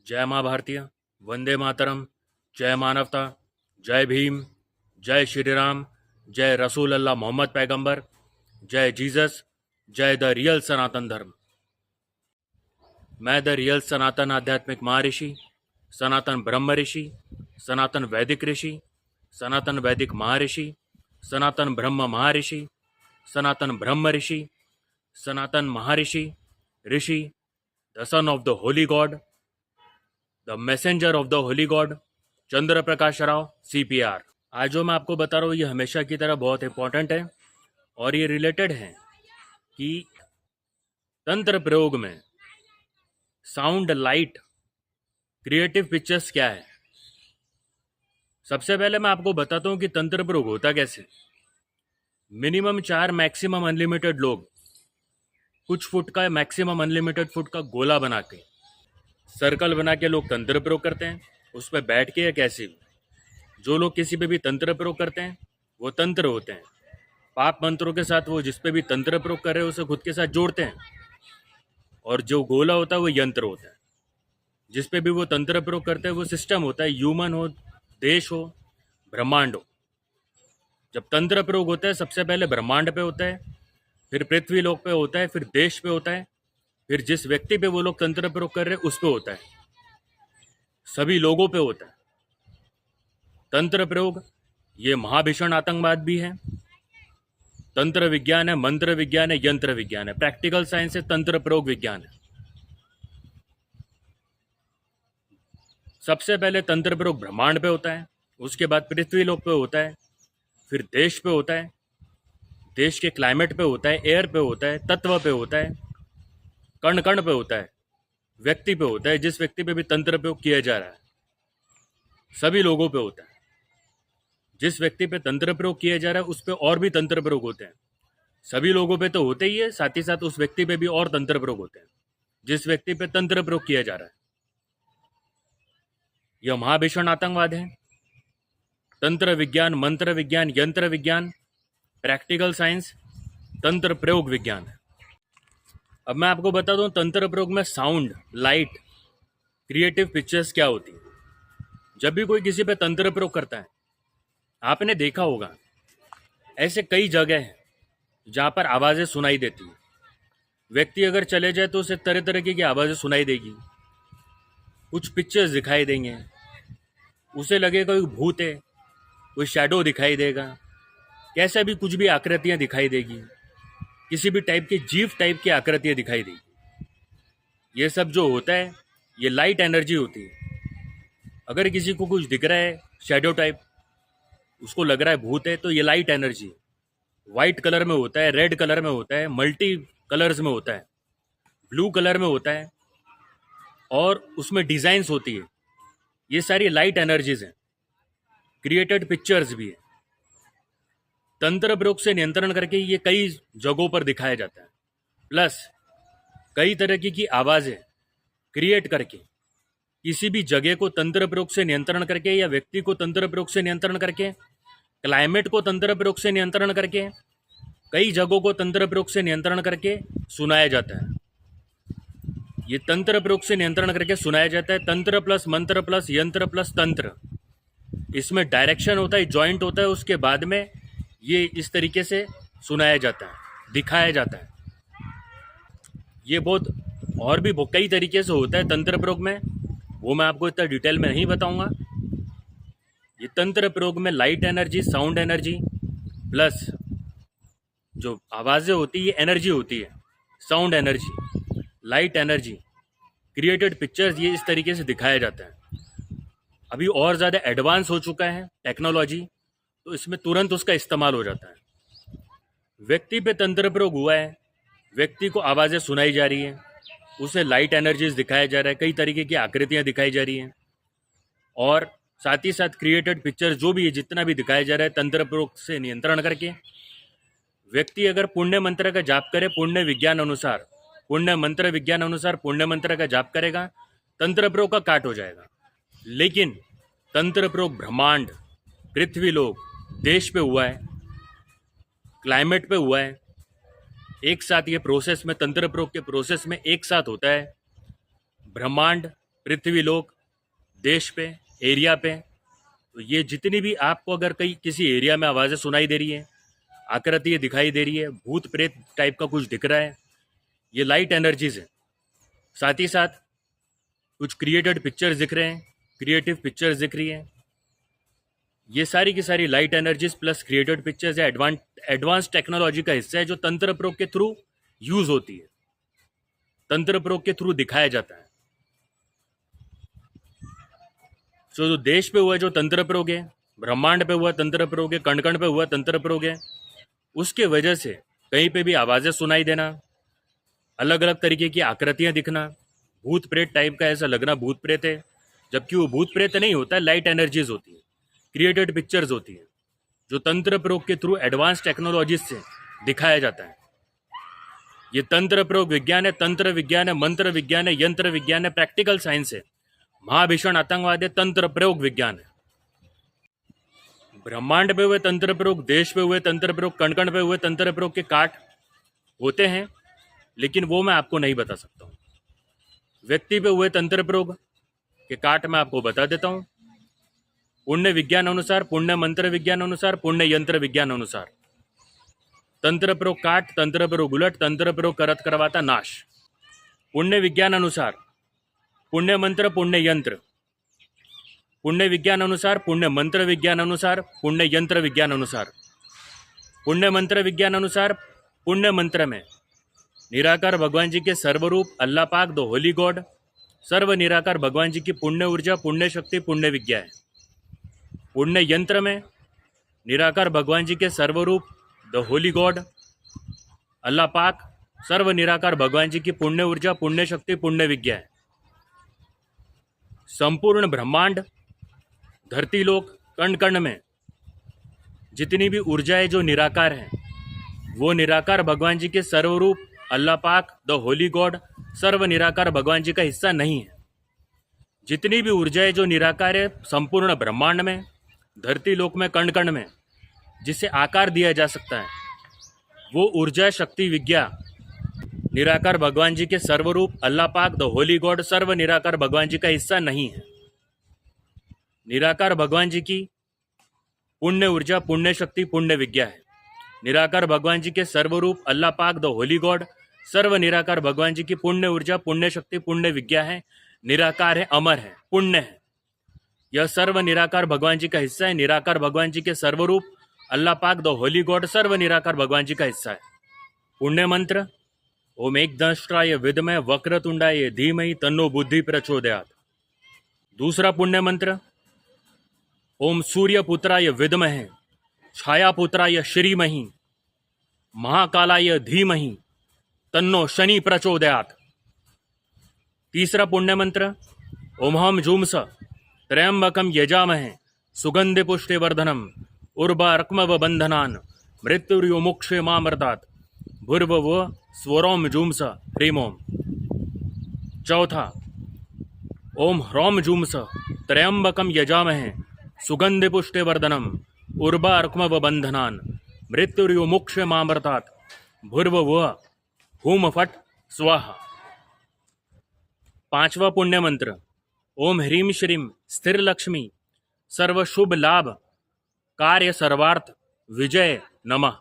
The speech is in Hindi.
जय माँ भारतीय, वंदे मातरम, जय मानवता, जय भीम, जय श्री राम, जय रसूल अल्लाह मोहम्मद पैगंबर, जय जीसस, जय द रियल सनातन धर्म। मैं द रियल सनातन आध्यात्मिक महर्षि, सनातन ब्रह्म ऋषि, सनातन वैदिक ऋषि, सनातन वैदिक महर्षि, सनातन ब्रह्म महर्षि, सनातन ब्रह्म ऋषि, सनातन महर्षि, ऋषि, the son of the holy God, the messenger of the holy God, Chandra Prakash Rao, CPR। आज जो मैं आपको बता रहा हूँ ये हमेशा की तरह बहुत इंपॉर्टेंट है और ये रिलेटेड है कि तंत्र प्रयोग में साउंड, लाइट, क्रिएटिव पिक्चर्स क्या है। सबसे पहले मैं आपको बताता हूँ कि तंत्र प्रयोग होता कैसे। मिनिमम 4 मैक्सिमम अनलिमिटेड लोग कुछ फुट का, मैक्सिमम अनलिमिटेड फुट का गोला बना के, सर्कल बना के लोग तंत्र प्रयोग करते हैं। उस पर बैठ के या कैसे भी जो लोग किसी पे भी तंत्र प्रयोग करते हैं वो तंत्र होते हैं। पाप मंत्रों के साथ वो जिस पे भी तंत्र प्रयोग कर रहे हैं उसे खुद के साथ जोड़ते हैं। और जो गोला होता है वो यंत्र होता है। जिस पे भी वो तंत्र प्रयोग करते हैं वो सिस्टम होता है, ह्यूमन हो, देश हो, ब्रह्मांड हो। जब तंत्र प्रयोग होता है सबसे पहले ब्रह्मांड पे होता है, फिर पृथ्वी लोक पे होता है, फिर देश पे होता है, फिर जिस व्यक्ति पे वो लोग तंत्र प्रयोग कर रहे हैं उस पे होता है, सभी लोगों पे होता है तंत्र प्रयोग। ये महाभीषण आतंकवाद भी है, तंत्र विज्ञान है, मंत्र विज्ञान है, यंत्र विज्ञान है, प्रैक्टिकल साइंस है, तंत्र प्रयोग विज्ञान है। सबसे पहले तंत्र प्रयोग ब्रह्मांड पे होता है, उसके बाद पृथ्वी लोक पे होता है, फिर देश पे होता है, देश के क्लाइमेट पे होता है, एयर पे होता है, तत्व पे होता है, कण कण पे होता है, व्यक्ति पे होता है, जिस व्यक्ति पे भी तंत्र प्रयोग किया जा रहा है सभी लोगों पे होता है। जिस व्यक्ति पे तंत्र प्रयोग किया जा रहा है उस पे और भी तंत्र प्रयोग होते हैं। सभी लोगों पे तो होते ही है, साथ ही साथ उस व्यक्ति पे भी और तंत्र प्रयोग होते हैं जिस व्यक्ति पे तंत्र प्रयोग किया जा रहा है। यह महाभीषण आतंकवाद है। तंत्र विज्ञान, मंत्र विज्ञान, यंत्र विज्ञान, प्रैक्टिकल साइंस, तंत्र प्रयोग विज्ञान है। अब मैं आपको बता दूं तंत्र प्रयोग में साउंड, लाइट, क्रिएटिव पिक्चर्स क्या होती है। जब भी कोई किसी पे तंत्र प्रयोग करता है आपने देखा होगा ऐसे कई जगह हैं जहां पर आवाजें सुनाई देती है। व्यक्ति अगर चले जाए तो उसे तरह तरह की आवाजें सुनाई देगी, कुछ पिक्चर्स दिखाई देंगे, उसे लगेगा कोई भूत है, कोई शैडो दिखाई देगा, कैसा भी कुछ भी आकृतियां दिखाई देगी, किसी भी टाइप की जीव टाइप की आकृतियां दिखाई देगी। ये सब जो होता है ये लाइट एनर्जी होती है। अगर किसी को कुछ दिख रहा है शैडो टाइप, उसको लग रहा है भूत है, तो ये लाइट एनर्जी है। वाइट कलर में होता है, रेड कलर में होता है, मल्टी कलर्स में होता है, ब्लू कलर में होता है और उसमें डिजाइन्स होती है। ये सारी लाइट एनर्जीज हैं। क्रिएटेड पिक्चर्स भी है। तंत्र प्रयोग से नियंत्रण करके ये कई जगहों पर दिखाया जाता है। प्लस कई तरह की आवाजें क्रिएट करके किसी भी जगह को तंत्र प्रयोग से नियंत्रण करके या व्यक्ति को तंत्र प्रयोग से नियंत्रण करके, क्लाइमेट को तंत्र प्रयोग से नियंत्रण करके, कई जगहों को तंत्र प्रयोग से नियंत्रण करके सुनाया जाता है। ये तंत्र प्रयोग से नियंत्रण करके सुनाया जाता है। तंत्र प्लस मंत्र प्लस यंत्र प्लस तंत्र, इसमें डायरेक्शन होता है, जॉइंट होता है। उसके बाद में ये इस तरीके से सुनाया जाता है, दिखाया जाता है। ये बहुत और भी कई तरीके से होता है तंत्र प्रयोग में, वो मैं आपको इतना डिटेल में नहीं बताऊंगा। ये तंत्र प्रयोग में light energy, sound energy plus जो आवाजें होती है ये एनर्जी होती है। Sound energy, light energy, created pictures, ये इस तरीके से दिखाया जाता है। अभी और ज़्यादा एडवांस हो चुका है टेक्नोलॉजी, तो इसमें तुरंत उसका इस्तेमाल हो जाता है। व्यक्ति पे तंत्र प्रयोग हुआ है, व्यक्ति को आवाज़ें सुनाई जा रही हैं, उसे लाइट एनर्जीज दिखाया जा रहा है, कई तरीके की आकृतियाँ दिखाई जा रही हैं और साथ ही साथ क्रिएटेड पिक्चर्स जो भी है, जितना भी दिखाया जा रहा है तंत्र प्रयोग से नियंत्रण करके। व्यक्ति अगर पुण्य मंत्र का जाप करे, पुण्य विज्ञान अनुसार, पुण्य मंत्र विज्ञान अनुसार पुण्य मंत्र का जाप करेगा, तंत्र प्रयोग का काट हो जाएगा। लेकिन तंत्र प्रयोग ब्रह्मांड, पृथ्वी लोक, देश पे हुआ है, क्लाइमेट पे हुआ है, एक साथ ये प्रोसेस में, तंत्र प्रयोग के प्रोसेस में एक साथ होता है। ब्रह्मांड, पृथ्वी लोक, देश पे, एरिया पे। तो ये जितनी भी आपको अगर कहीं किसी एरिया में आवाज़ें सुनाई दे रही हैं, आकृतियाँ दिखाई दे रही है, भूत प्रेत टाइप का कुछ दिख रहा है, ये लाइट एनर्जीज है। साथ ही साथ कुछ क्रिएटेड पिक्चर्स दिख रहे हैं, क्रिएटिव पिक्चर्स दिख रही हैं, ये सारी की सारी light energies plus created pictures है। एडवांस टेक्नोलॉजी का हिस्सा है जो तंत्र प्रयोग के थ्रू यूज होती है, तंत्र प्रयोग के थ्रू दिखाया जाता है। जो देश पे हुआ जो तंत्र प्रयोग है, ब्रह्मांड पे हुआ तंत्र प्रयोग है, कण कण पे हुआ तंत्र प्रयोग है, उसके वजह से कहीं पे भी आवाज़ें सुनाई देना, अलग अलग तरीके की आकृतियां दिखना, भूत प्रेत टाइप का ऐसा लगना भूत प्रेत है, जबकि वो भूत प्रेत नहीं होता है, लाइट एनर्जीज होती है, क्रिएटेड पिक्चर्स होती है, जो तंत्र प्रयोग के थ्रू एडवांस टेक्नोलॉजीज से दिखाया जाता है। ये तंत्र प्रयोग विज्ञान है, तंत्र विज्ञान है, मंत्र विज्ञान है, यंत्र विज्ञान है, प्रैक्टिकल साइंस है, महाभीषण आतंकवाद है, तंत्र प्रयोग विज्ञान है। ब्रह्मांड पे हुए तंत्र प्रयोग, देश पे हुए तंत्र प्रयोग, कण कण पे हुए तंत्र प्रयोग के काट होते हैं, लेकिन वो मैं आपको नहीं बता सकता हूँ। व्यक्ति पे हुए तंत्र प्रयोग के काट मैं आपको बता देता हूँ, पुण्य विज्ञान अनुसार, पुण्य मंत्र विज्ञान अनुसार, पुण्य यंत्र विज्ञान अनुसार। तंत्र प्रयोग काट, तंत्र प्रयोग उलट, तंत्र प्रयोग करत करवाता नाश। पुण्य विज्ञान अनुसार पुण्य मंत्र, पुण्य यंत्र, पुण्य विज्ञान अनुसार, पुण्य मंत्र विज्ञान अनुसार, पुण्य यंत्र विज्ञान अनुसार। पुण्य मंत्र विज्ञान अनुसार पुण्य मंत्र में निराकार भगवान जी के सर्वरूप अल्लाह पाक द होली गॉड, सर्व निराकार भगवान जी की पुण्य ऊर्जा, पुण्य शक्ति, पुण्य विज्ञा है। पुण्य यंत्र में निराकार भगवान जी के सर्वरूप द होली गॉड, अल्लाह पाक, सर्व निराकार भगवान जी की पुण्य ऊर्जा, पुण्य शक्ति, पुण्य विज्ञा है। संपूर्ण ब्रह्मांड, धरती लोक, कण कण में जितनी भी ऊर्जाएं जो निराकार हैं, वो निराकार भगवान जी के सर्वरूप अल्लाह पाक द होली गॉड, सर्व निराकार भगवान जी का हिस्सा नहीं है। जितनी भी ऊर्जाएं जो निराकार है संपूर्ण ब्रह्मांड में, धरती लोक में, कण कण में, जिसे आकार दिया जा सकता है, वो ऊर्जा, शक्ति, विज्ञा निराकार भगवान जी के सर्वरूप अल्लाह पाक द होली गॉड, सर्व निराकार भगवान जी का हिस्सा नहीं है। निराकार भगवान जी की पुण्य ऊर्जा, पुण्य शक्ति, पुण्य विज्ञा है। निराकार भगवान जी के सर्वरूप अल्लाह पाक द होली गॉड, सर्व निराकार भगवान जी की पुण्य ऊर्जा, पुण्य शक्ति, पुण्य विज्ञा है, निराकार है, अमर है, पुण्य है। यह सर्व निराकार भगवान जी का हिस्सा है। निराकार भगवान जी के सर्वरूप अल्लाह पाक द होली गॉड, सर्व निराकार भगवान जी का हिस्सा है। पुण्य मंत्र ओम एकदंष्ट्राय विद्महे वक्रतुंडाय धीमहि तन्नो बुद्धि प्रचोदयात्। दूसरा पुण्य मंत्र ओम सूर्यपुत्राय विद्महे छायापुत्राय श्रीमहि महाकालाय धीमहि तन्नो शनि प्रचोदयात्। तीसरा पुण्य मंत्र ओम हम जूमस त्र्यंबकम यजामहे सुगंधि पुष्टिवर्धनम उर्वारुकमिव बंधनान् मृत्युर्मुक्षे मामृतात् भूर्भुव स्वरोम जूमस ह्रीम ओम। चौथा ओम ह्रौम जूमस त्र्यंबकम यजामहे सुगंधि पुष्टिवर्धनम उर्वारुकमिव बंधनान् मृत्युर्मुक्षे मामृतात् भूर्भुव हुम फट स्वाहा। पांचवा पुण्य मंत्र ओम ह्रीम श्रीम स्थिर लक्ष्मी सर्व शुभ लाभ कार्य सर्वार्थ विजय नमः।